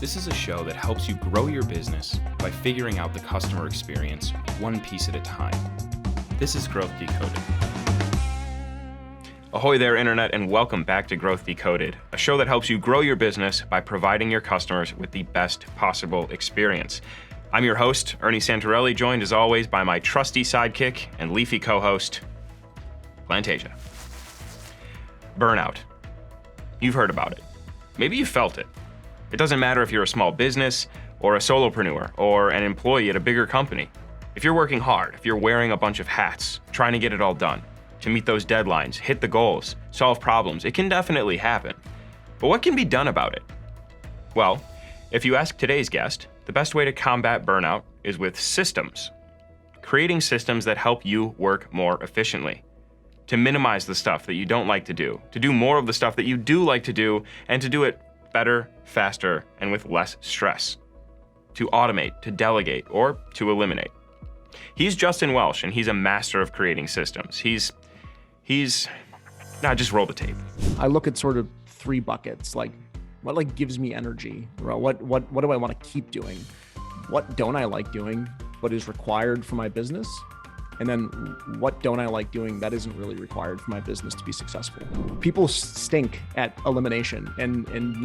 This is a show that helps you grow your business by figuring out the customer experience one piece at a time. This is Growth Decoded. Ahoy there, Internet, and welcome back to Growth Decoded, a show that helps you grow your business by providing your customers with the best possible experience. I'm your host, Ernie Santorelli, joined as always by my trusty sidekick and leafy co-host, Plantasia. Burnout. You've heard about it. Maybe you felt it. It doesn't matter if you're a small business or a solopreneur or an employee at a bigger company. If you're working hard, if you're wearing a bunch of hats, trying to get it all done, to meet those deadlines, hit the goals, solve problems, it can definitely happen. But what can be done about it? Well, if you ask today's guest, the best way to combat burnout is with systems. Creating systems that help you work more efficiently, to minimize the stuff that you don't like to do more of the stuff that you do like to do, and to do it better, faster, and with less stress. To automate, to delegate, or to eliminate. He's Justin Welsh, and he's a master of creating systems. He's just roll the tape. I look at sort of three buckets, like what gives me energy, what do I want to keep doing? What don't I like doing, but is required for my business? And then what don't I like doing that isn't really required for my business to be successful? People stink at elimination and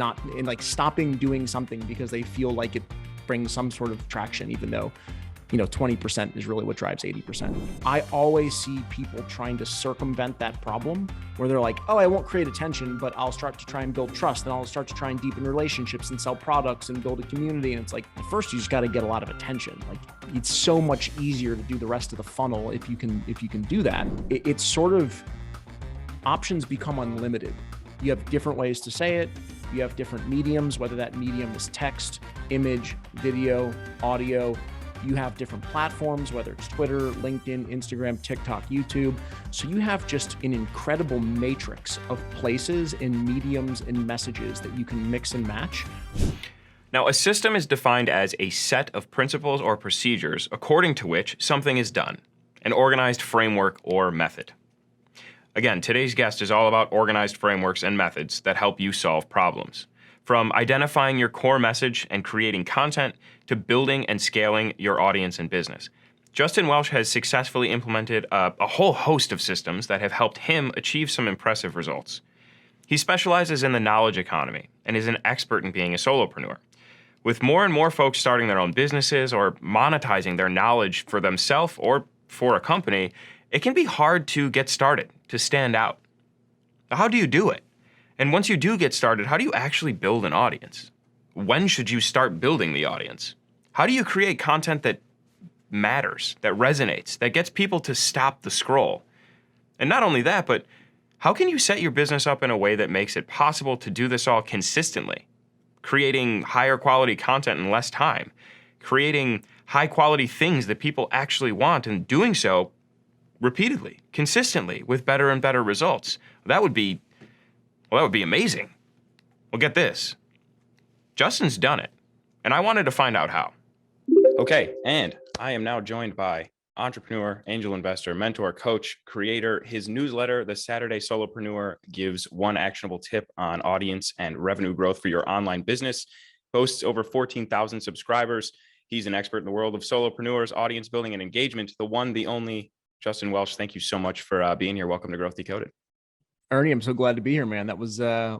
like stopping doing something because they feel like it brings some sort of traction, even though 20% is really what drives 80%. I always see people trying to circumvent that problem where they're like, oh, I won't create attention, but I'll start to try and build trust, and I'll start to try and deepen relationships and sell products and build a community. And it's like, at first you just got to get a lot of attention. Like, it's so much easier to do the rest of the funnel if you can do that. It's sort of, options become unlimited. You have different ways to say it. You have different mediums, whether that medium is text, image, video, audio. You have different platforms, whether it's Twitter, LinkedIn, Instagram, TikTok, YouTube. So you have just an incredible matrix of places and mediums and messages that you can mix and match. Now, a system is defined as a set of principles or procedures according to which something is done, an organized framework or method. Again, today's guest is all about organized frameworks and methods that help you solve problems. From identifying your core message and creating content to building and scaling your audience and business. Justin Welsh has successfully implemented a whole host of systems that have helped him achieve some impressive results. He specializes in the knowledge economy and is an expert in being a solopreneur. With more and more folks starting their own businesses or monetizing their knowledge for themselves or for a company, it can be hard to get started, to stand out. How do you do it? And once you do get started, how do you actually build an audience? When should you start building the audience? How do you create content that matters, that resonates, that gets people to stop the scroll? And not only that, but how can you set your business up in a way that makes it possible to do this all consistently? Creating higher quality content in less time, creating high quality things that people actually want, and doing so repeatedly, consistently, with better and better results. That would be amazing. Well, get this. Justin's done it, and I wanted to find out how. Okay, and I am now joined by entrepreneur, angel investor, mentor, coach, creator. His newsletter, The Saturday Solopreneur, gives one actionable tip on audience and revenue growth for your online business. Boasts over 14,000 subscribers. He's an expert in the world of solopreneurs, audience building, and engagement. The one, the only, Justin Welsh. Thank you so much for being here. Welcome to Growth Decoded. Ernie, I'm so glad to be here, man. That was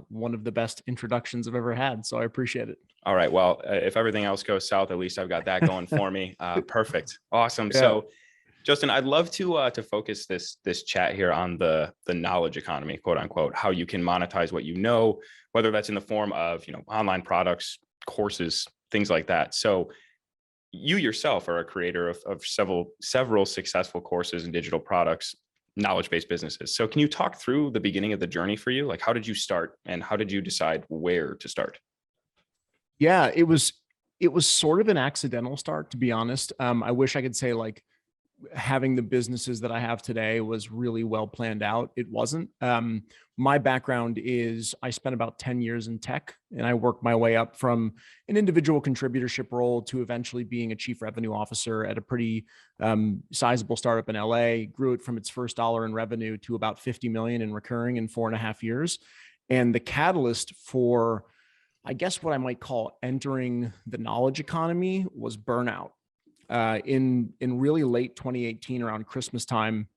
one of the best introductions I've ever had, so I appreciate it. All right. Well, if everything else goes south, at least I've got that going for me. Perfect. Awesome. Yeah. So, Justin, I'd love to focus this chat here on the knowledge economy, quote unquote, how you can monetize what you know, whether that's in the form of online products, courses, things like that. So, you yourself are a creator of several successful courses and digital products, knowledge-based businesses. So can you talk through the beginning of the journey for you? Like, how did you start and how did you decide where to start? Yeah, it was sort of an accidental start, to be honest. I wish I could say like having the businesses that I have today was really well planned out. It wasn't. My background is I spent about 10 years in tech, and I worked my way up from an individual contributorship role to eventually being a chief revenue officer at a pretty sizable startup in LA, grew it from its first dollar in revenue to about 50 million in recurring in 4.5 years. And the catalyst for I guess what I might call entering the knowledge economy was burnout. In really late 2018, around Christmas time,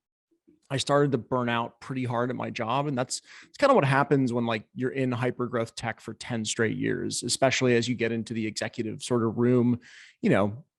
I started to burn out pretty hard at my job. And it's kind of what happens when like you're in hyper growth tech for 10 straight years, especially as you get into the executive sort of room,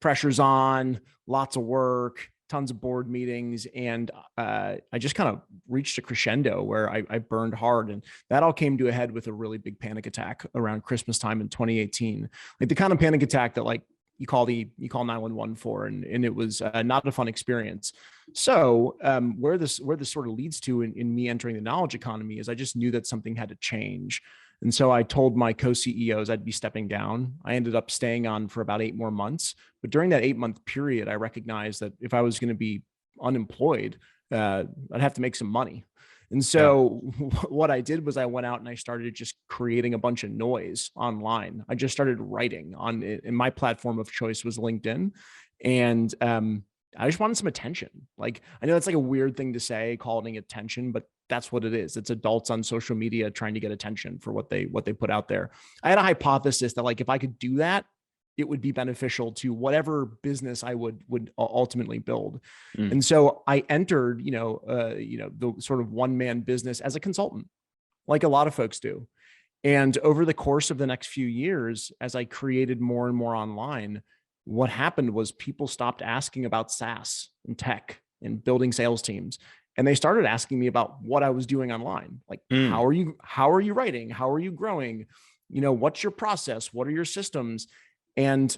pressure's on, lots of work, tons of board meetings. And I just kind of reached a crescendo where I burned hard. And that all came to a head with a really big panic attack around Christmas time in 2018. Like the kind of panic attack that like you call 911 for, and it was not a fun experience. So where this sort of leads to in me entering the knowledge economy is I just knew that something had to change. And so I told my co-CEOs I'd be stepping down. I ended up staying on for about 8 more months. But during that 8-month period, I recognized that if I was going to be unemployed, I'd have to make some money. And so what I did was I went out and I started just creating a bunch of noise online. I just started writing and my platform of choice was LinkedIn. And I just wanted some attention. Like, I know that's like a weird thing to say, calling attention, but that's what it is. It's adults on social media trying to get attention for what they put out there. I had a hypothesis that like, if I could do that, it would be beneficial to whatever business I would ultimately build. And so I entered, the sort of one-man business as a consultant, like a lot of folks do. And over the course of the next few years, as I created more and more online, what happened was people stopped asking about SaaS and tech and building sales teams. And they started asking me about what I was doing online. Like, how are you writing? How are you growing? What's your process? What are your systems? And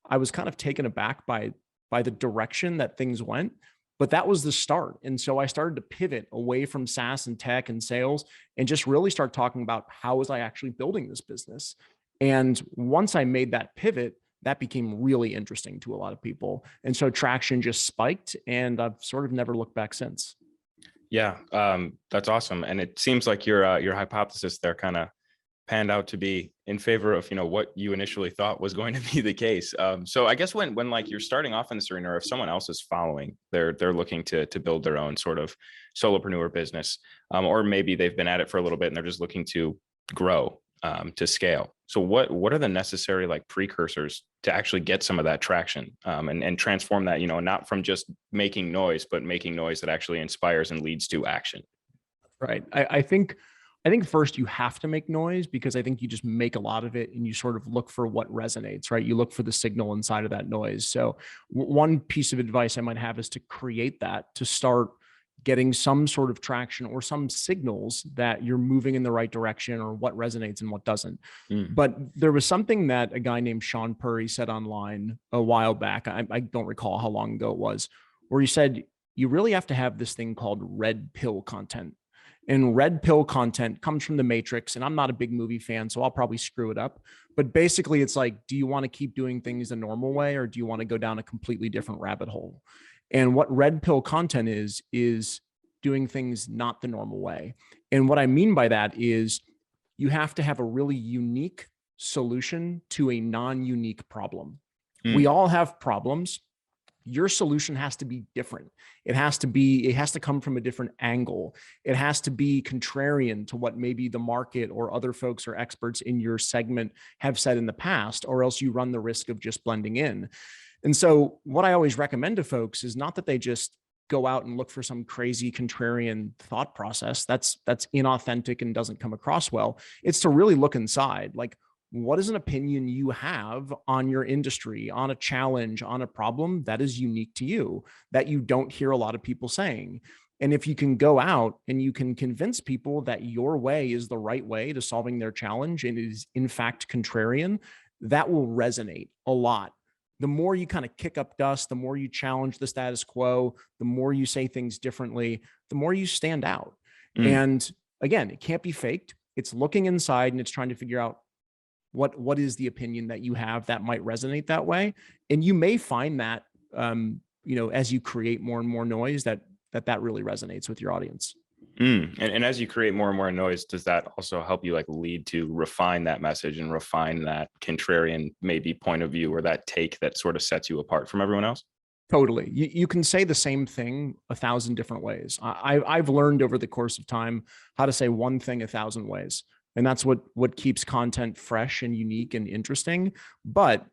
I was kind of taken aback by the direction that things went, but that was the start. And so I started to pivot away from SaaS and tech and sales and just really start talking about how was I actually building this business. And once I made that pivot, that became really interesting to a lot of people. And so traction just spiked and I've sort of never looked back since. Yeah, that's awesome. And it seems like your hypothesis there kind of panned out to be in favor of, what you initially thought was going to be the case. So I guess when like you're starting off in this arena, or if someone else is following, they're looking to build their own sort of solopreneur business, or maybe they've been at it for a little bit and they're just looking to grow, to scale. So what are the necessary like precursors to actually get some of that traction, and transform that, not from just making noise, but making noise that actually inspires and leads to action? Right. I think first you have to make noise, because I think you just make a lot of it and you sort of look for what resonates, right? You look for the signal inside of that noise. So one piece of advice I might have is to create that, to start getting some sort of traction or some signals that you're moving in the right direction, or what resonates and what doesn't. But there was something that a guy named Sean Purry said online a while back. I don't recall how long ago it was, where he said, you really have to have this thing called red pill content. And red pill content comes from the Matrix. And I'm not a big movie fan, so I'll probably screw it up. But basically it's like, do you want to keep doing things the normal way, or do you want to go down a completely different rabbit hole? And what red pill content is doing things not the normal way. And what I mean by that is you have to have a really unique solution to a non-unique problem. We all have problems. Your solution has to be different. It has to come from a different angle. It has to be contrarian to what maybe the market or other folks or experts in your segment have said in the past, or else you run the risk of just blending in. And so what I always recommend to folks is not that they just go out and look for some crazy contrarian thought process. That's inauthentic and doesn't come across well. It's to really look inside. Like, what is an opinion you have on your industry, on a challenge, on a problem that is unique to you, that you don't hear a lot of people saying? And if you can go out and you can convince people that your way is the right way to solving their challenge and is in fact contrarian, that will resonate a lot. The more you kind of kick up dust, the more you challenge the status quo, the more you say things differently, the more you stand out. And again, it can't be faked. It's looking inside and it's trying to figure out what is the opinion that you have that might resonate that way. And you may find that, as you create more and more noise, that really resonates with your audience. And as you create more and more noise, does that also help you like lead to refine that message and refine that contrarian maybe point of view, or that take that sort of sets you apart from everyone else? Totally. You can say the same thing 1,000 different ways. I've learned over the course of time how to say one thing 1,000 ways. And that's what keeps content fresh and unique and interesting. But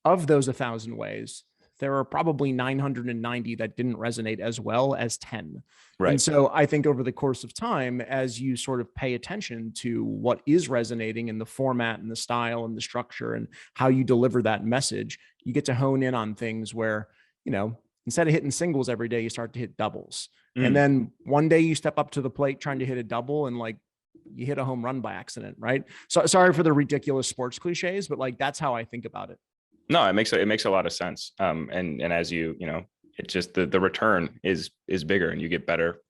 of those 1,000 ways, there are probably 990 that didn't resonate as well as 10. Right. And so I think over the course of time, as you sort of pay attention to what is resonating in the format and the style and the structure and how you deliver that message, you get to hone in on things where, instead of hitting singles every day, you start to hit doubles. And then one day you step up to the plate trying to hit a double and you hit a home run by accident, right? So sorry for the ridiculous sports cliches, but that's how I think about it. No, it makes a lot of sense. And as it just the return is bigger and you get better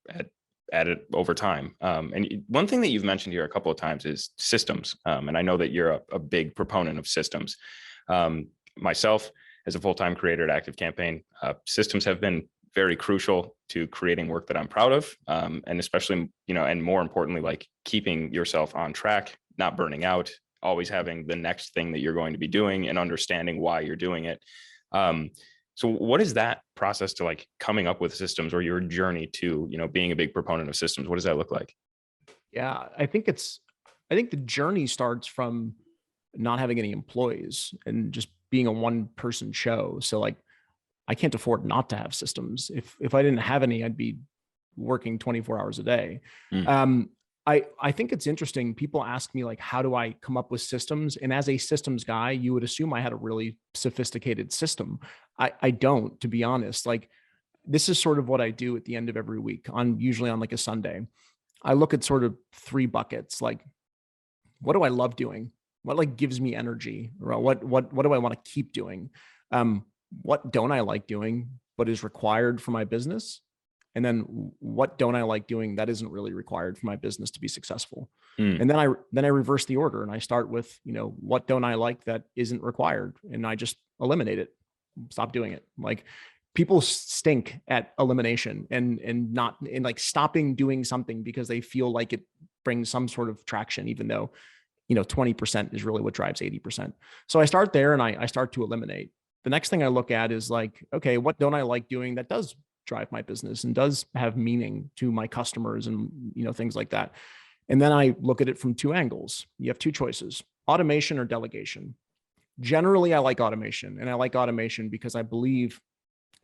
at it over time. And one thing that you've mentioned here a couple of times is systems. And I know that you're a big proponent of systems. Myself, as a full-time creator at ActiveCampaign, systems have been very crucial to creating work that I'm proud of. And especially, and more importantly, keeping yourself on track, not burning out, always having the next thing that you're going to be doing and understanding why you're doing it. So what is that process to coming up with systems, or your journey to, being a big proponent of systems? What does that look like? Yeah, I think the journey starts from not having any employees and just being a one-person show. So I can't afford not to have systems. If I didn't have any, I'd be working 24 hours a day. I think it's interesting. People ask me how do I come up with systems? And as a systems guy, you would assume I had a really sophisticated system. I don't, to be honest. This is sort of what I do at the end of every week usually on a Sunday. I look at sort of 3 buckets. What do I love doing? What gives me energy? Or what do I want to keep doing? What don't I like doing, but is required for my business? And then what don't I like doing that isn't really required for my business to be successful? And then I reverse the order and I start with, what don't I like that isn't required? And I just eliminate it, stop doing it. People stink at elimination and not in stopping doing something because they feel like it brings some sort of traction, even though, 20% is really what drives 80%. So I start there and I start to eliminate. The next thing I look at is okay, what don't I like doing that does drive my business and does have meaning to my customers and, things like that. And then I look at it from 2 angles. You have 2 choices: automation or delegation. Generally, I like automation, and I like automation because I believe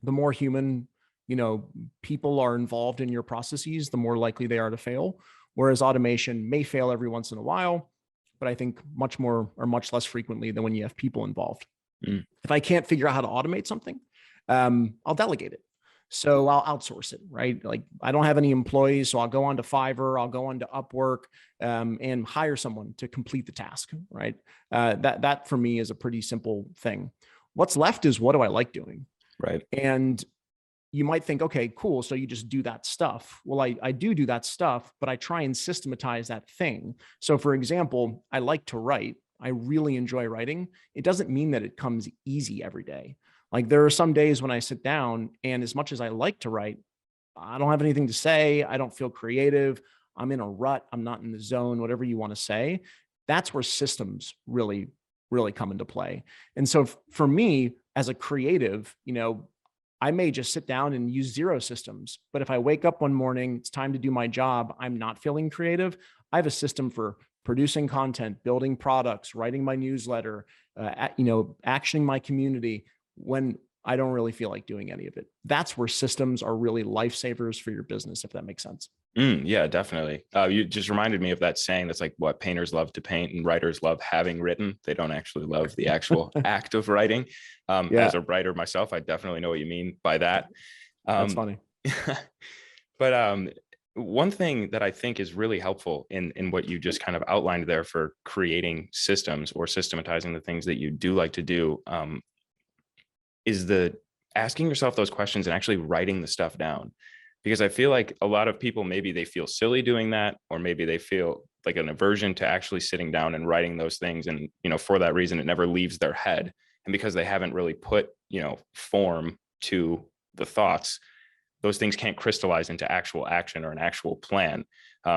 the more human, people are involved in your processes, the more likely they are to fail. Whereas automation may fail every once in a while, but I think much more or much less frequently than when you have people involved. If I can't figure out how to automate something, I'll delegate it. So I'll outsource it, right? I don't have any employees, so I'll go on to Fiverr, I'll go on to Upwork, and hire someone to complete the task, right? That for me is a pretty simple thing. What's left is, what do I like doing? Right. And you might think, okay, cool. So you just do that stuff. Well, I do that stuff, but I try and systematize that thing. So for example, I like to write. I really enjoy writing. It doesn't mean that it comes easy every day. There are some days when I sit down and as much as I like to write, I don't have anything to say. I don't feel creative. I'm in a rut. I'm not in the zone, whatever you want to say. That's where systems really, really come into play. And so for me as a creative, I may just sit down and use 0 systems. But if I wake up one morning, it's time to do my job, I'm not feeling creative, I have a system for producing content, building products, writing my newsletter, actioning my community when I don't really feel like doing any of it. That's where systems are really lifesavers for your business, if that makes sense. Yeah, definitely. You just reminded me of that saying that's what painters love to paint and writers love having written. They don't actually love the actual act of writing. As a writer myself, I definitely know what you mean by that. That's funny. But one thing that I think is really helpful in what you just kind of outlined there for creating systems or systematizing the things that you do like to do, is the asking yourself those questions and actually writing the stuff down. Because I feel like a lot of people, maybe they feel silly doing that, or maybe they feel like an aversion to actually sitting down and writing those things. And, for that reason, it never leaves their head. And because they haven't really put, form to the thoughts, those things can't crystallize into actual action or an actual plan.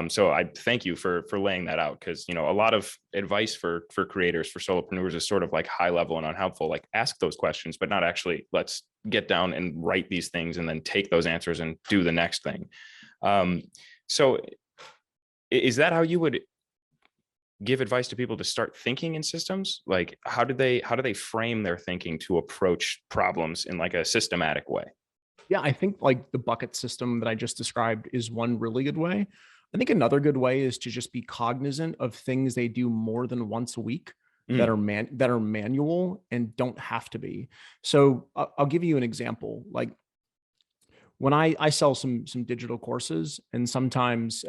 So I thank you for laying that out, because a lot of advice for creators, for solopreneurs, is sort of high level and unhelpful. Ask those questions, but not actually let's get down and write these things and then take those answers and do the next thing. So is that how you would give advice to people to start thinking in systems? Like, how do they frame their thinking to approach problems in like a systematic way? Yeah, I think like the bucket system that I just described is one really good way. I think another good way is to just be cognizant of things they do more than once a week that Mm, are manual and don't have to be. So I'll give you an example. Like when I sell some digital courses, and sometimes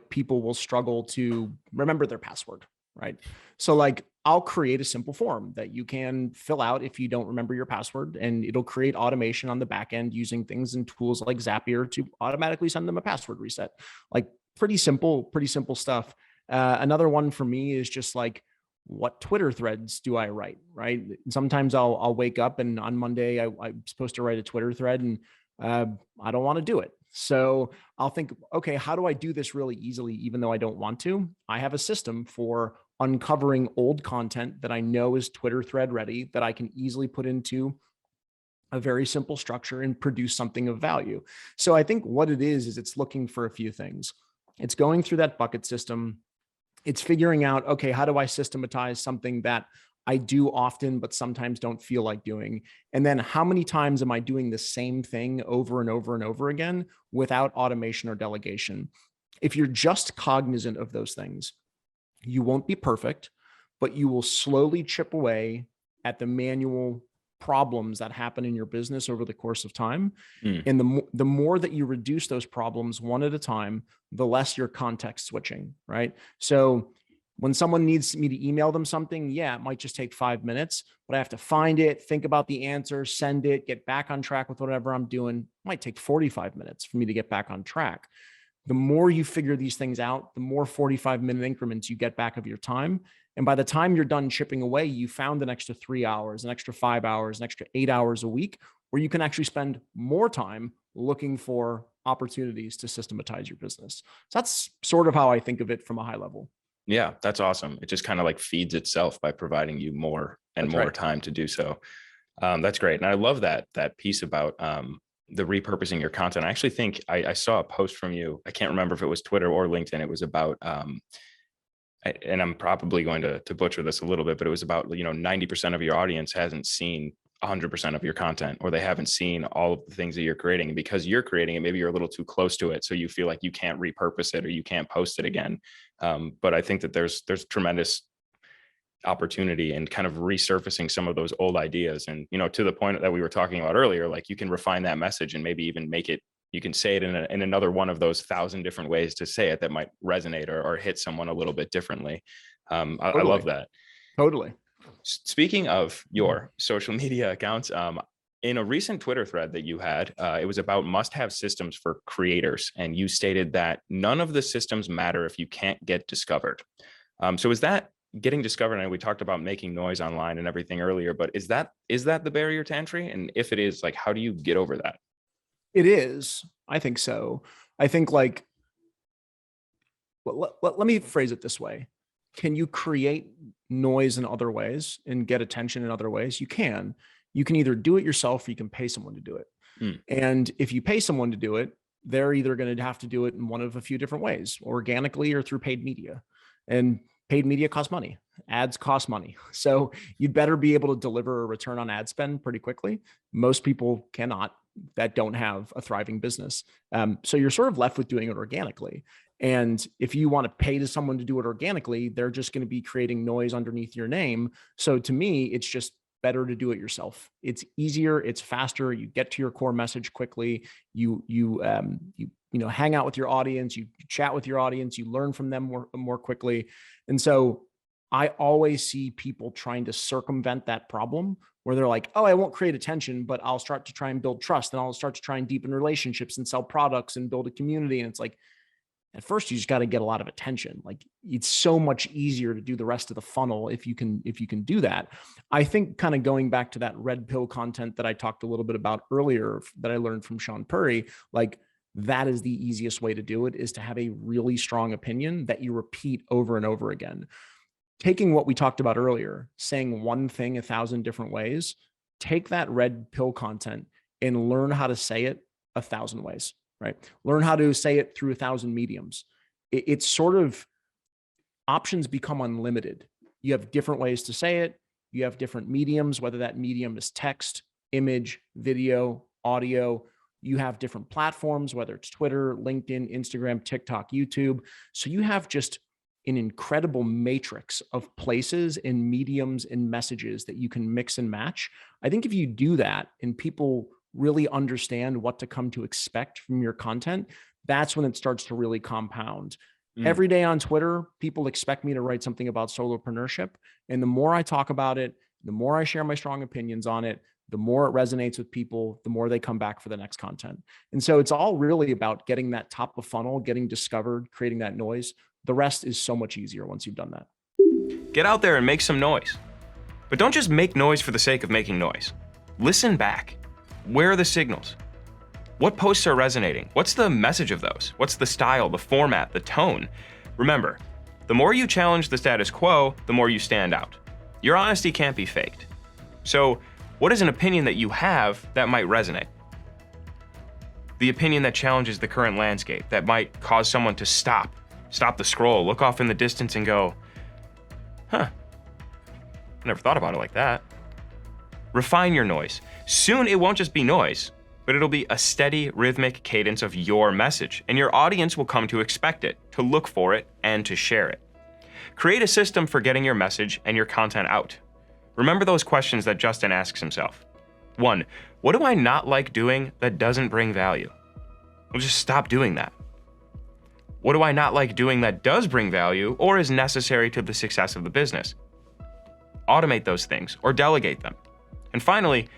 people will struggle to remember their password, right? So like I'll create a simple form that you can fill out if you don't remember your password, and it'll create automation on the back end using things and tools like Zapier to automatically send them a password reset. Like pretty simple stuff. Another one for me is just like, what Twitter threads do I write? Right. Sometimes I'll wake up and on Monday I'm supposed to write a Twitter thread, and I don't want to do it. So I'll think, okay, how do I do this really easily, even though I don't want to? I have a system for uncovering old content that I know is Twitter thread ready that I can easily put into a very simple structure and produce something of value. So I think what it is it's looking for a few things. It's going through that bucket system. It's figuring out, okay, how do I systematize something that I do often, but sometimes don't feel like doing? And then how many times am I doing the same thing over and over and over again without automation or delegation? If you're just cognizant of those things, you won't be perfect, but you will slowly chip away at the manual problems that happen in your business over the course of time. mm, And the more that you reduce those problems one at a time, the less you're context switching, right? So when someone needs me to email them something, yeah, it might just take 5 minutes, but I have to find it, think about the answer, send it, get back on track with whatever I'm doing. It might take 45 minutes for me to get back on track. The more you figure these things out, the more 45-minute increments you get back of your time. And by the time you're done chipping away, you found an extra 3 hours, an extra 5 hours, an extra 8 hours a week where you can actually spend more time looking for opportunities to systematize your business. So that's sort of how I think of it from a high level. yeah, that's awesome. It just kind of like feeds itself by providing you more and That's more right. time to do so. That's great. And I love that piece about the repurposing your content. I actually think I saw a post from you. I can't remember if it was Twitter or LinkedIn. It was about, and I'm probably going to butcher this a little bit, but it was about, 90% of your audience hasn't seen 100% of your content, or they haven't seen all of the things that you're creating. And because you're creating it, maybe you're a little too close to it. So you feel like you can't repurpose it or you can't post it again. But I think that there's tremendous opportunity and kind of resurfacing some of those old ideas. And, to the point that we were talking about earlier, like you can refine that message and maybe even make it, you can say it in another one of those 1,000 different ways to say it that might resonate or hit someone a little bit differently. I love Totally. that. Totally. Speaking of your social media accounts, in a recent Twitter thread that you had, it was about must-have systems for creators. And you stated that none of the systems matter if you can't get discovered. So is that getting discovered? And we talked about making noise online and everything earlier, but is that the barrier to entry? And if it is, like, how do you get over that? It is. I think so. I think like, let me phrase it this way. Can you create noise in other ways and get attention in other ways? You can. You can either do it yourself or you can pay someone to do it. Mm, And if you pay someone to do it, they're either going to have to do it in one of a few different ways, organically or through paid media. And paid media costs money. Ads cost money. So you'd better be able to deliver a return on ad spend pretty quickly. Most people cannot, that don't have a thriving business. So you're sort of left with doing it organically. And if you want to pay to someone to do it organically, they're just going to be creating noise underneath your name. So to me, it's just better to do it yourself. It's easier, it's faster. You get to your core message quickly. You hang out with your audience, you chat with your audience, you learn from them more quickly. And so I always see people trying to circumvent that problem where they're like, oh, I won't create attention, but I'll start to try and build trust, and I'll start to try and deepen relationships and sell products and build a community. And it's like, at first you just got to get a lot of attention. Like it's so much easier to do the rest of the funnel if you can do that. I think kind of going back to that red pill content that I talked a little bit about earlier that I learned from Sean Purry, like that is the easiest way to do it, is to have a really strong opinion that you repeat over and over again. Taking what we talked about earlier, saying one thing 1,000 different ways, take that red pill content and learn how to say it 1,000 ways, right? Learn how to say it through 1,000 mediums. It's sort of, options become unlimited. You have different ways to say it. You have different mediums, whether that medium is text, image, video, audio. You have different platforms, whether it's Twitter, LinkedIn, Instagram, TikTok, YouTube. So you have just an incredible matrix of places and mediums and messages that you can mix and match. I think if you do that and people really understand what to come to expect from your content, that's when it starts to really compound. Every day on Twitter, people expect me to write something about solopreneurship. And the more I talk about it, the more I share my strong opinions on it, the more it resonates with people, the more they come back for the next content. And so it's all really about getting that top of funnel, getting discovered, creating that noise. The rest is so much easier once you've done that. Get out there and make some noise. But don't just make noise for the sake of making noise. Listen back. Where are the signals? What posts are resonating? What's the message of those? What's the style, the format, the tone? Remember, the more you challenge the status quo, the more you stand out. Your honesty can't be faked. So, what is an opinion that you have that might resonate? The opinion that challenges the current landscape, that might cause someone to stop the scroll, look off in the distance and go, I never thought about it like that. Refine your noise. Soon it won't just be noise, but it'll be a steady, rhythmic cadence of your message, and your audience will come to expect it, to look for it, and to share it. Create a system for getting your message and your content out. Remember those questions that Justin asks himself. 1, what do I not like doing that doesn't bring value? Well, just stop doing that. What do I not like doing that does bring value or is necessary to the success of the business? Automate those things or delegate them. And finally,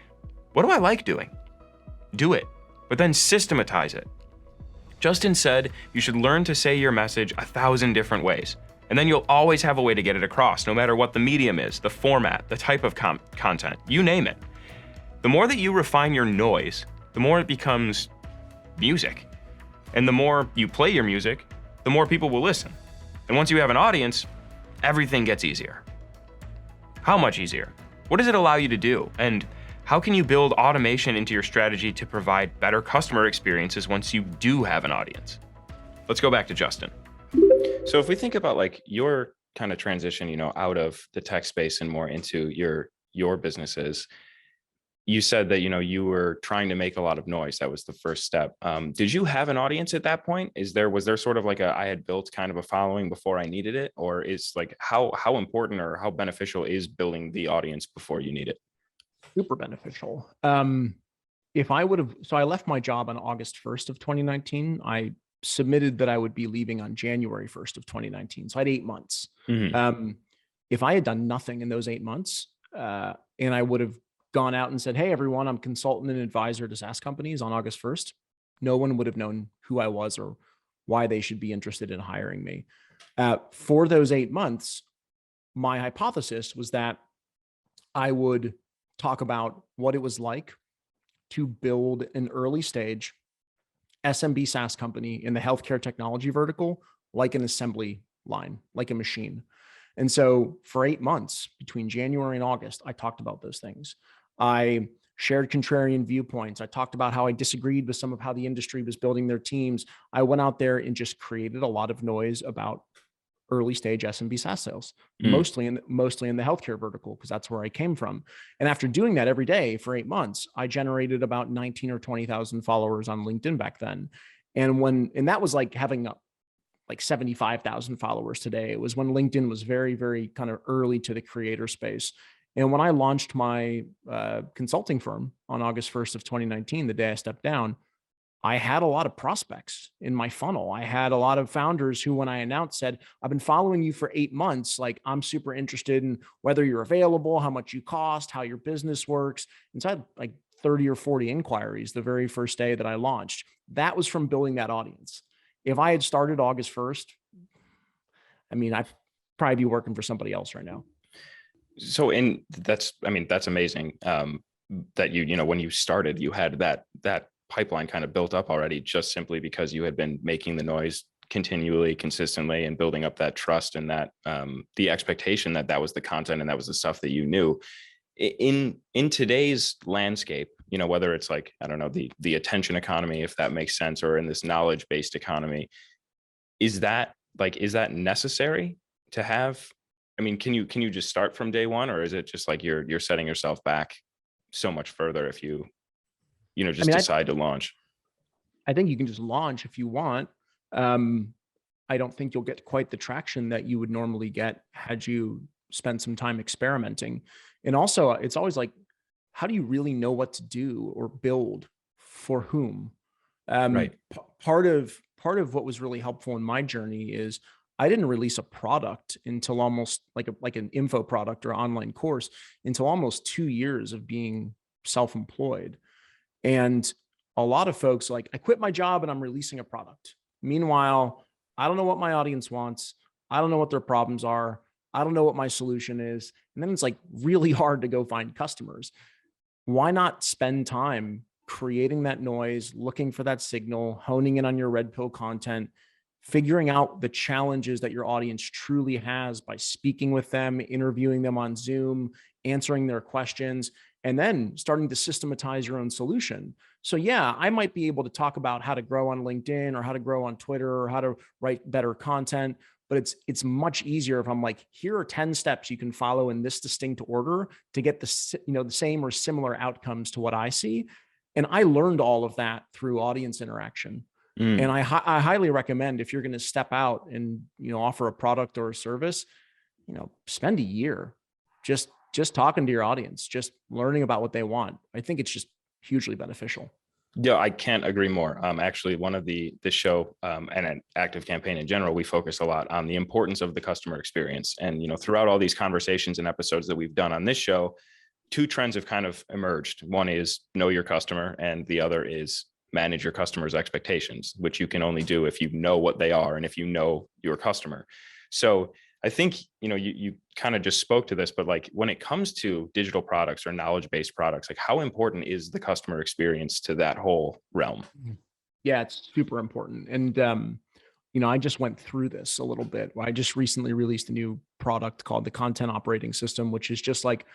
what do I like doing? Do it, but then systematize it. Justin said you should learn to say your message 1,000 different ways, and then you'll always have a way to get it across, no matter what the medium is, the format, the type of content, you name it. The more that you refine your noise, the more it becomes music. And the more you play your music, the more people will listen. And once you have an audience, everything gets easier. How much easier? What does it allow you to do? And how can you build automation into your strategy to provide better customer experiences once you do have an audience? Let's go back to Justin. So if we think about like your kind of transition, out of the tech space and more into your businesses, you said that, you were trying to make a lot of noise. That was the first step. Did you have an audience at that point? Was there sort of like I had built kind of a following before I needed it? Or is like, how important or how beneficial is building the audience before you need it? Super beneficial. So I left my job on August 1st of 2019. I submitted that I would be leaving on January 1st of 2019. So I had 8 months. Mm-hmm. If I had done nothing in those 8 months, and I would have gone out and said, hey, everyone, I'm consultant and advisor to SaaS companies on August 1st, no one would have known who I was or why they should be interested in hiring me. For those 8 months, my hypothesis was that I would talk about what it was like to build an early stage SMB SaaS company in the healthcare technology vertical, like an assembly line, like a machine. And so for 8 months, between January and August, I talked about those things. I shared contrarian viewpoints. I talked about how I disagreed with some of how the industry was building their teams. I went out there and just created a lot of noise about early stage SMB SaaS sales, mostly in the healthcare vertical, because that's where I came from. And after doing that every day for 8 months, I generated about 19 or 20,000 followers on LinkedIn back then. And that was like having like 75,000 followers today. It was when LinkedIn was very, very kind of early to the creator space. And when I launched my consulting firm on August 1st of 2019, the day I stepped down, I had a lot of prospects in my funnel. I had a lot of founders who, when I announced, said, I've been following you for 8 months. Like, I'm super interested in whether you're available, how much you cost, how your business works. And so I had like 30 or 40 inquiries the very first day that I launched. That was from building that audience. If I had started August 1st, I'd probably be working for somebody else right now. So that's amazing. That when you started, you had that pipeline kind of built up already, just simply because you had been making the noise continually, consistently, and building up that trust and that the expectation that was the content and that was the stuff that you knew. In today's landscape, whether it's like, I don't know, the attention economy, if that makes sense, or in this knowledge-based economy, is that necessary to have, I mean, can you just start from day one, or is it just like you're setting yourself back so much further if you I just mean, decide to launch? I think you can just launch if you want. Um, I don't think you'll get quite the traction that you would normally get had you spent some time experimenting. And also, it's always like, how do you really know what to do or build for whom? Right. Part of what was really helpful in my journey is I didn't release a product until almost like an info product or online course until almost 2 years of being self-employed. And a lot of folks like, I quit my job and I'm releasing a product. Meanwhile, I don't know what my audience wants. I don't know what their problems are. I don't know what my solution is. And then it's like really hard to go find customers. Why not spend time creating that noise, looking for that signal, honing in on your red pill content, figuring out the challenges that your audience truly has by speaking with them, interviewing them on Zoom, answering their questions, and then starting to systematize your own solution. So yeah, I might be able to talk about how to grow on LinkedIn or how to grow on Twitter or how to write better content, but it's much easier if I'm like, here are 10 steps you can follow in this distinct order to get the same or similar outcomes to what I see. And I learned all of that through audience interaction. And Mm. I highly recommend, if you're going to step out and offer a product or a service, spend a year just talking to your audience, just learning about what they want. I think it's just hugely beneficial. Yeah, I can't agree more. Actually, one of the show and an ActiveCampaign in general, we focus a lot on the importance of the customer experience. And throughout all these conversations and episodes that we've done on this show, two trends have kind of emerged. One is know your customer, and the other is manage your customer's expectations, which you can only do if you know what they are and if you know your customer. So I think, you kind of just spoke to this, but like when it comes to digital products or knowledge-based products, like how important is the customer experience to that whole realm? Yeah, it's super important. And, I just went through this a little bit. I just recently released a new product called the Content Operating System, which is just like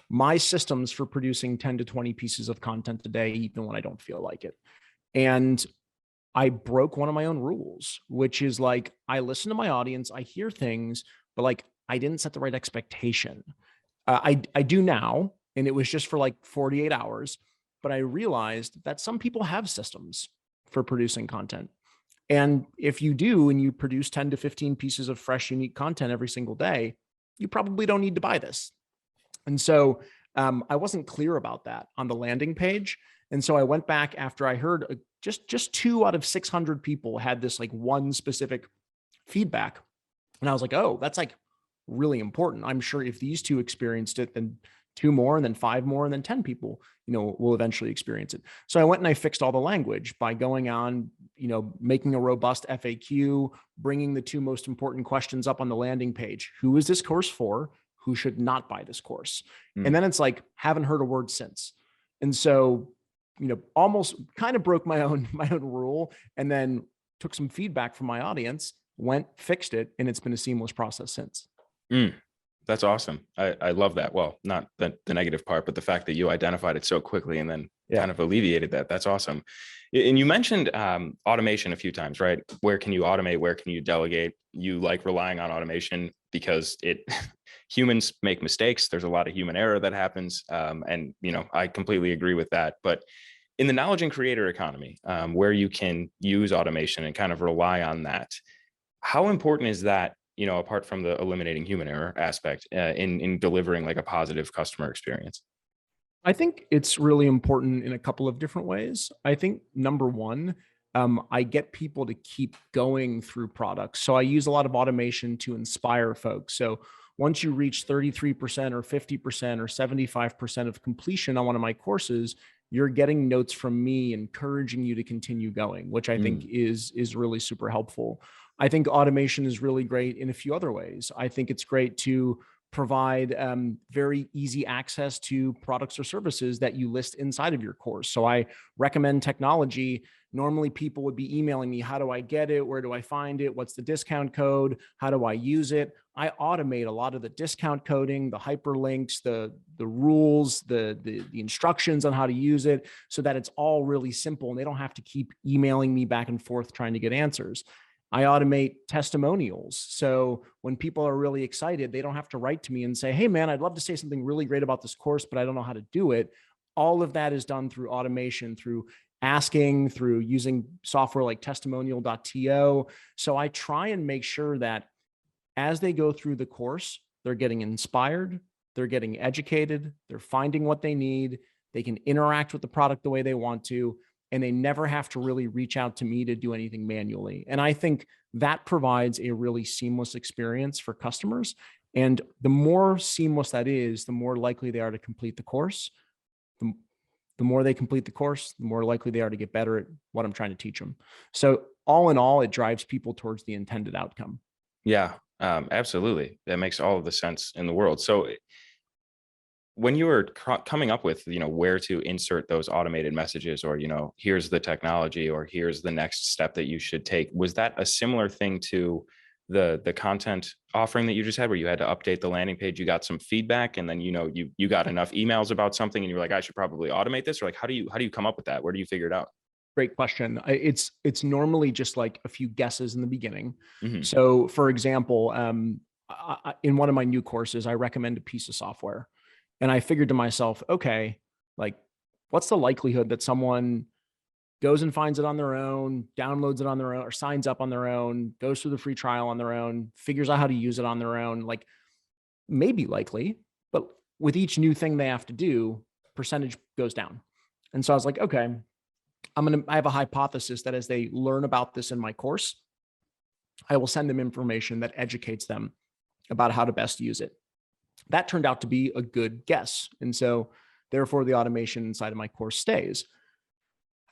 my systems for producing 10 to 20 pieces of content a day, even when I don't feel like it. And I broke one of my own rules, which is like, I listen to my audience, I hear things, but like, I didn't set the right expectation. I do now, and it was just for like 48 hours, but I realized that some people have systems for producing content. And if you do, and you produce 10 to 15 pieces of fresh, unique content every single day, you probably don't need to buy this. And so I wasn't clear about that on the landing page. And so I went back after I heard just 2 out of 600 people had this like one specific feedback. And I was like, oh, that's like really important. I'm sure if these 2 experienced it, then 2 more, and then 5 more, and then 10 people, will eventually experience it. So I went and I fixed all the language by going on, making a robust FAQ, bringing the 2 most important questions up on the landing page. Who is this course for? Who should not buy this course? And then it's like, haven't heard a word since. And so, almost kind of broke my own rule, and then took some feedback from my audience, went, fixed it, and it's been a seamless process since. That's awesome. I love that. Well, not the negative part, but the fact that you identified it so quickly and then kind of alleviated that. That's awesome. And you mentioned automation a few times, right? Where can you automate? Where can you delegate? You like relying on automation because humans make mistakes. There's a lot of human error that happens. And, I completely agree with that. But in the knowledge and creator economy, where you can use automation and kind of rely on that, how important is that, apart from the eliminating human error aspect in delivering like a positive customer experience? I think it's really important in a couple of different ways. I think number one, I get people to keep going through products. So I use a lot of automation to inspire folks. So once you reach 33% or 50% or 75% of completion on one of my courses, you're getting notes from me encouraging you to continue going, which I think is really super helpful. I think automation is really great in a few other ways. I think it's great to provide very easy access to products or services that you list inside of your course. So I recommend technology. Normally people would be emailing me, how do I get it? Where do I find it? What's the discount code? How do I use it? I automate a lot of the discount coding, the hyperlinks, the rules, the instructions on how to use it, so that it's all really simple and they don't have to keep emailing me back and forth trying to get answers. I automate testimonials. So when people are really excited, they don't have to write to me and say, hey man, I'd love to say something really great about this course, but I don't know how to do it. All of that is done through automation, through asking, through using software like testimonial.to. So I try and make sure that as they go through the course, they're getting inspired, they're getting educated, they're finding what they need, they can interact with the product the way they want to, and they never have to really reach out to me to do anything manually. And I think that provides a really seamless experience for customers. And the more seamless that is, the more likely they are to complete the course. The more they complete the course, the more likely they are to get better at what I'm trying to teach them. So all in all, it drives people towards the intended outcome. Yeah, absolutely. That makes all of the sense in the world. So when you were coming up with, where to insert those automated messages, or, here's the technology, or here's the next step that you should take, was that a similar thing to the content offering that you just had, where you had to update the landing page, you got some feedback, and then, you got enough emails about something and you were like, I should probably automate this? Or like, how do you come up with that? Where do you figure it out? Great question. It's normally just like a few guesses in the beginning. Mm-hmm. So for example, in one of my new courses, I recommend a piece of software. And I figured to myself, okay, like what's the likelihood that someone goes and finds it on their own, downloads it on their own, or signs up on their own, goes through the free trial on their own, figures out how to use it on their own? Like, maybe likely, but with each new thing they have to do, percentage goes down. And so I was like, okay, I have a hypothesis that as they learn about this in my course, I will send them information that educates them about how to best use it. That turned out to be a good guess. And so therefore the automation inside of my course stays.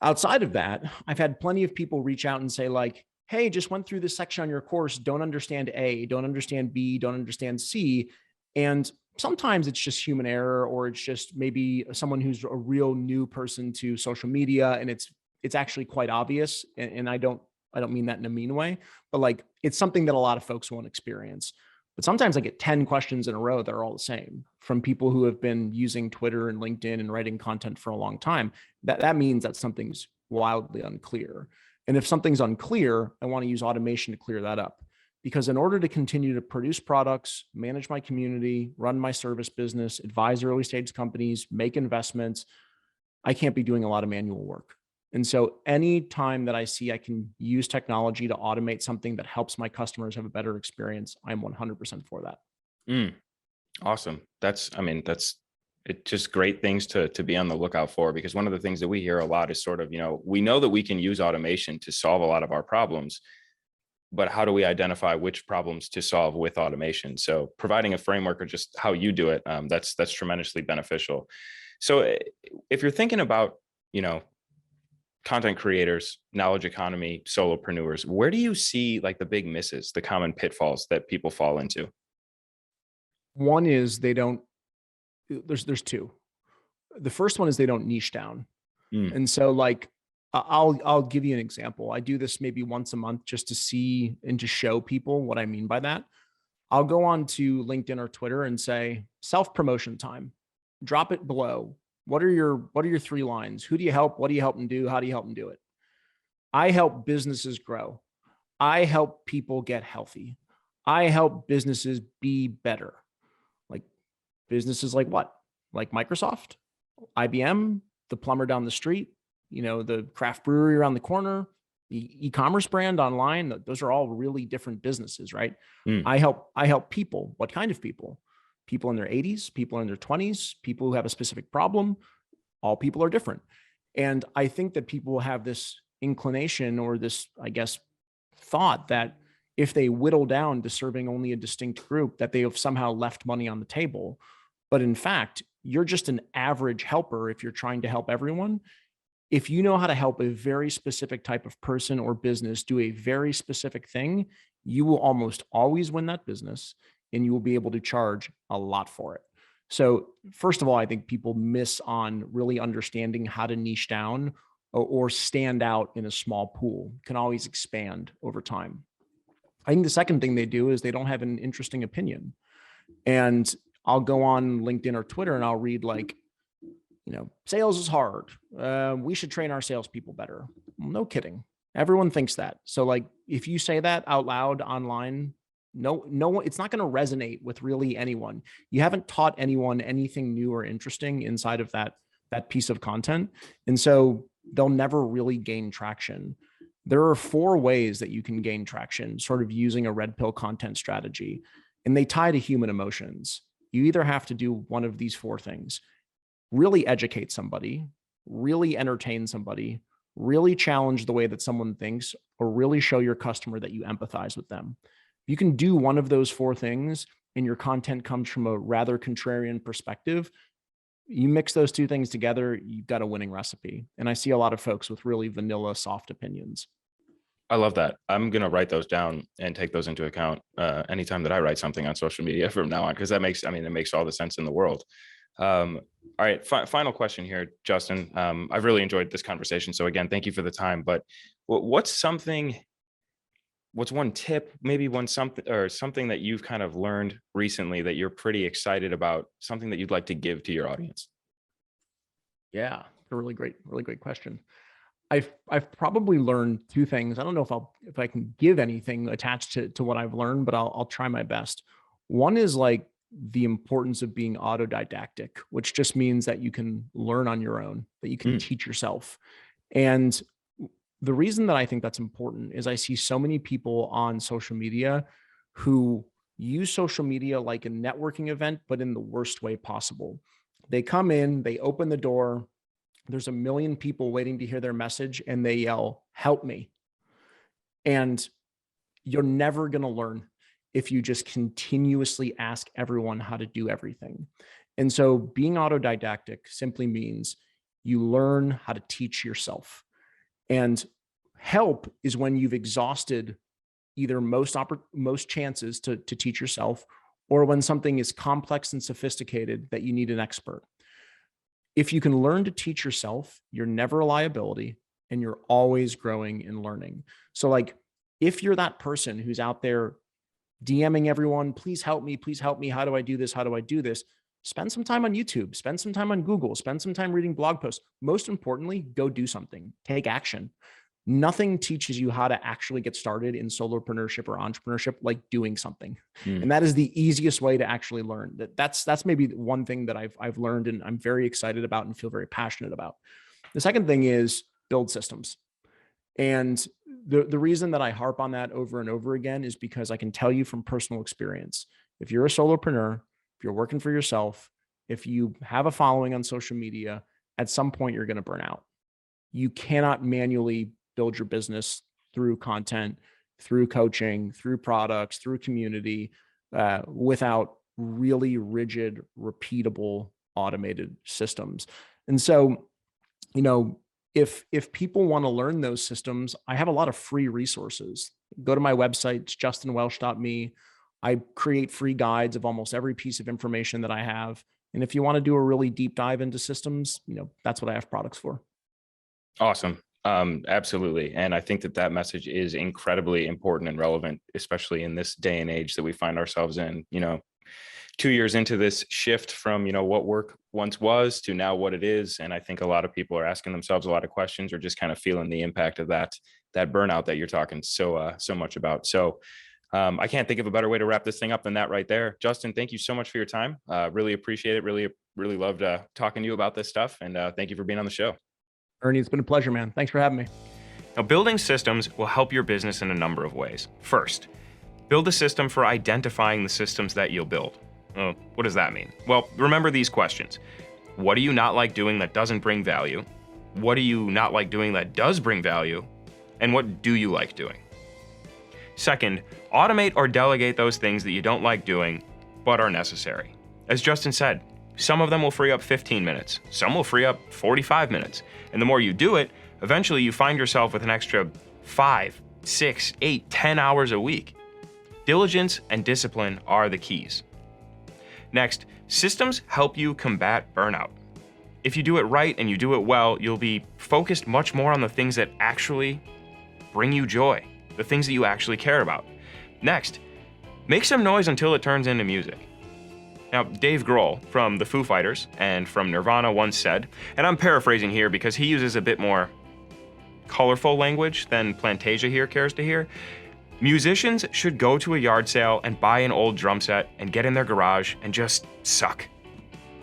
Outside of that, I've had plenty of people reach out and say like, hey, just went through this section on your course, don't understand A, don't understand B, don't understand C. And sometimes it's just human error, or it's just maybe someone who's a real new person to social media, and it's actually quite obvious. And I don't mean that in a mean way, but like, it's something that a lot of folks won't experience. But sometimes I get 10 questions in a row that are all the same from people who have been using Twitter and LinkedIn and writing content for a long time. That means that something's wildly unclear. And if something's unclear, I want to use automation to clear that up. Because in order to continue to produce products, manage my community, run my service business, advise early stage companies, make investments, I can't be doing a lot of manual work. And so any time that I see I can use technology to automate something that helps my customers have a better experience, I'm 100% for that. Awesome. That's just great things to be on the lookout for, because one of the things that we hear a lot is sort of, we know that we can use automation to solve a lot of our problems, but how do we identify which problems to solve with automation? So providing a framework, or just how you do it, that's tremendously beneficial. So if you're thinking about, content creators, knowledge economy, solopreneurs, where do you see like the big misses, the common pitfalls that people fall into? One is there's two. The first one is they don't niche down. And so like, I'll give you an example. I do this maybe once a month just to see and to show people what I mean by that. I'll go on to LinkedIn or Twitter and say, self-promotion time, drop it below. What are your 3 lines? Who do you help? What do you help them do? How do you help them do it? I help businesses grow. I help people get healthy. I help businesses be better. Like businesses like what? Like Microsoft, IBM, the plumber down the street, the craft brewery around the corner, the e-commerce brand online. Those are all really different businesses, right? I help people. What kind of people? People in their 80s, people in their 20s, people who have a specific problem. All people are different. And I think that people have this inclination, or this, I guess, thought that if they whittle down to serving only a distinct group, that they have somehow left money on the table. But in fact, you're just an average helper if you're trying to help everyone. If you know how to help a very specific type of person or business do a very specific thing, you will almost always win that business, and you will be able to charge a lot for it. So first of all, I think people miss on really understanding how to niche down or stand out in a small pool. Can always expand over time. I think the second thing they do is they don't have an interesting opinion. And I'll go on LinkedIn or Twitter and I'll read like, sales is hard. We should train our salespeople better. Well, no kidding. Everyone thinks that. So like, if you say that out loud online, no one, it's not going to resonate with really anyone. You haven't taught anyone anything new or interesting inside of that piece of content. And so they'll never really gain traction. There are 4 ways that you can gain traction, sort of using a red pill content strategy, and they tie to human emotions. You either have to do one of these 4 things: really educate somebody, really entertain somebody, really challenge the way that someone thinks, or really show your customer that you empathize with them. You can do one of those 4 things and your content comes from a rather contrarian perspective. You mix those 2 things together, you've got a winning recipe. And I see a lot of folks with really vanilla, soft opinions. I love that. I'm going to write those down and take those into account anytime that I write something on social media from now on, because it makes all the sense in the world. All right. Final question here, Justin. I've really enjoyed this conversation. So again, thank you for the time, but what's one tip, maybe something that you've kind of learned recently that you're pretty excited about, something that you'd like to give to your audience? Yeah, a really great question. I've probably learned 2 things. I don't know if I can give anything attached to what I've learned, but I'll try my best. One is like the importance of being autodidactic, which just means that you can learn on your own, that you can teach yourself. And the reason that I think that's important is I see so many people on social media who use social media like a networking event, but in the worst way possible. They come in, they open the door, there's a million people waiting to hear their message, and they yell, "Help me." And you're never going to learn if you just continuously ask everyone how to do everything. And so being autodidactic simply means you learn how to teach yourself. And help is when you've exhausted either most chances to teach yourself, or when something is complex and sophisticated that you need an expert. If you can learn to teach yourself, you're never a liability and you're always growing and learning. So like, if you're that person who's out there DMing everyone, please help me, how do I do this? How do I do this? Spend some time on YouTube, spend some time on Google, spend some time reading blog posts. Most importantly, go do something, take action. Nothing teaches you how to actually get started in solopreneurship or entrepreneurship like doing something. And that is the easiest way to actually learn. That's maybe one thing that I've learned and I'm very excited about and feel very passionate about. The second thing is build systems. And the reason that I harp on that over and over again is because I can tell you from personal experience, if you're a solopreneur, if you're working for yourself, if you have a following on social media, at some point you're going to burn out. You cannot manually build your business through content, through coaching, through products, through community, without really rigid, repeatable, automated systems. And so, if people want to learn those systems, I have a lot of free resources. Go to my website, it's justinwelsh.me. I create free guides of almost every piece of information that I have. And if you want to do a really deep dive into systems, that's what I have products for. Awesome. Absolutely. And I think that message is incredibly important and relevant, especially in this day and age that we find ourselves in, 2 years into this shift from, what work once was to now what it is. And I think a lot of people are asking themselves a lot of questions or just kind of feeling the impact of that burnout that you're talking so much about. So I can't think of a better way to wrap this thing up than that right there. Justin, thank you so much for your time. Really appreciate it. Really loved talking to you about this stuff. And thank you for being on the show. Ernie, it's been a pleasure, man. Thanks for having me. Now, building systems will help your business in a number of ways. First, build a system for identifying the systems that you'll build. What does that mean? Well, remember these questions. What do you not like doing that doesn't bring value? What do you not like doing that does bring value? And what do you like doing? Second, automate or delegate those things that you don't like doing, but are necessary. As Justin said, some of them will free up 15 minutes. Some will free up 45 minutes. And the more you do it, eventually you find yourself with an extra 5, 6, 8, 10 hours a week. Diligence and discipline are the keys. Next, systems help you combat burnout. If you do it right and you do it well, you'll be focused much more on the things that actually bring you joy, the things that you actually care about. Next, make some noise until it turns into music. Now, Dave Grohl from the Foo Fighters and from Nirvana once said, and I'm paraphrasing here because he uses a bit more colorful language than Plantasia here cares to hear, musicians should go to a yard sale and buy an old drum set and get in their garage and just suck.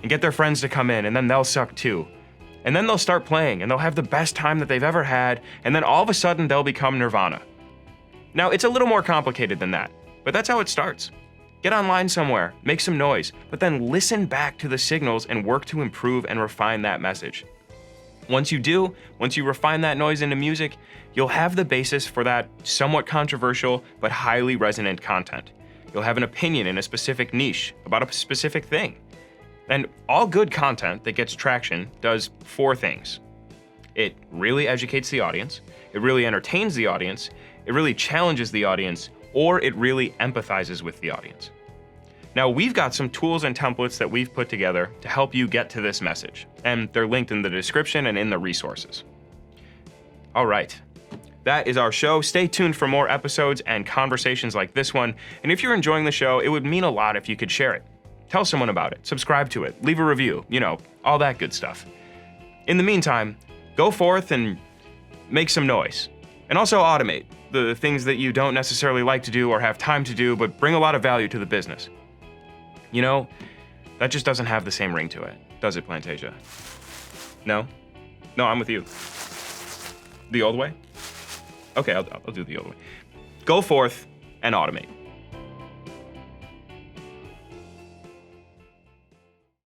And get their friends to come in, and then they'll suck too. And then they'll start playing, and they'll have the best time that they've ever had, and then all of a sudden they'll become Nirvana. Now, it's a little more complicated than that, but that's how it starts. Get online somewhere, make some noise, but then listen back to the signals and work to improve and refine that message. Once you refine that noise into music, you'll have the basis for that somewhat controversial but highly resonant content. You'll have an opinion in a specific niche about a specific thing. And all good content that gets traction does 4 things. It really educates the audience, it really entertains the audience, it really challenges the audience, or it really empathizes with the audience. Now, we've got some tools and templates that we've put together to help you get to this message, and they're linked in the description and in the resources. All right, that is our show. Stay tuned for more episodes and conversations like this one, and if you're enjoying the show, it would mean a lot if you could share it. Tell someone about it, subscribe to it, leave a review, all that good stuff. In the meantime, go forth and make some noise, and also automate the things that you don't necessarily like to do or have time to do, but bring a lot of value to the business. That just doesn't have the same ring to it, does it, Plantasia? No? No, I'm with you. The old way? Okay, I'll do the old way. Go forth and automate.